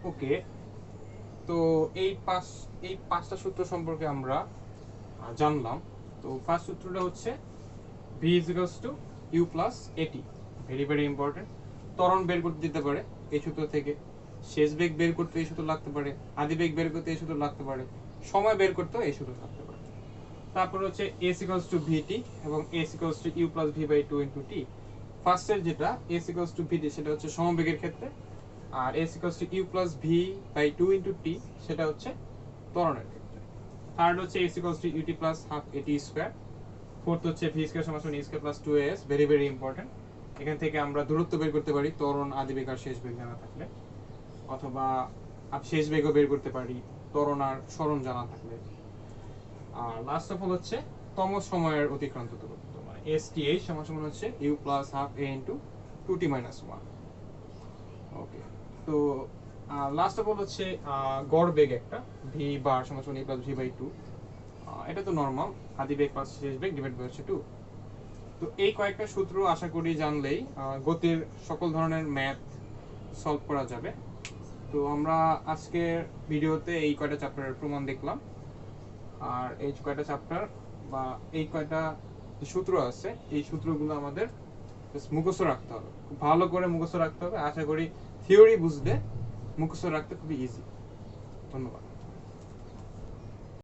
ওকে, তো এই পাঁচটা সূত্র সম্পর্কে আমরা জানলাম। তো ফার্স্ট সূত্রটা হচ্ছে v equals to you plus at, very very important. ত্বরণ বের করতে দিতে পারে এই সূত্র থেকে, শেষ বেগ বের করতে এই সূত্র লাগতে পারে, আদি বেগ বের করতে এই সূত্র লাগতে পারে, সময় বের করতেও এই সূত্র লাগতে পারে। তারপর হচ্ছে s ইকুয়ালস টু vt এবং s equals to you plus V by two into T. ফার্স্টের যেটা s ইকুয়ালস টু vt সেটা হচ্ছে সমবেগের ক্ষেত্রে, আর s equals to you plus V by two into T সেটা হচ্ছে ত্বরণের ক্ষেত্রে। থার্ড হচ্ছে s equals to u t plus half a t square. Fourth হচ্ছে ভি স্কোয়ার সমান E square plus two S, very very important. এখান থেকে আমরা দূরত্ব বের করতে পারি ত্বরণ, আদি বেগ আর শেষ বেগ জানা থাকলে, অথবা শেষ বেগও বের করতে পারি ত্বরণ আর সরণ জানা থাকলে। আর লাস্ট অফ অল হচ্ছে তম সময়ের অতিক্রান্ত দূরত্ব, মানে STH সমান হচ্ছে U plus half A into two T minus one. Okay, তো লাস্ট অফ অল হচ্ছে গড় বেগ একটা ভি বার সমান ই প্লাস ভি বাই টু। এটা তো নর্মাল, আদি বেগ প্লাস শেষ বেগ ডিভাইড বাই হচ্ছে টু। তো এই কয়েকটা সূত্র আশা করি জানলেই গতির সকল ধরনের ম্যাথ সলভ করা যাবে। তো আমরা আজকের ভিডিওতে এই কয়টা চ্যাপ্টারের প্রমাণ দেখলাম, আর এই কয়টা চ্যাপ্টার বা এই কয়টা সূত্র আছে এই সূত্রগুলো আমাদের মুখস্থ রাখতে হবে, খুব ভালো করে মুখস্থ রাখতে হবে। আশা করি থিওরি বুঝলে মুখস্থ রাখতে খুবই ইজি। ধন্যবাদ।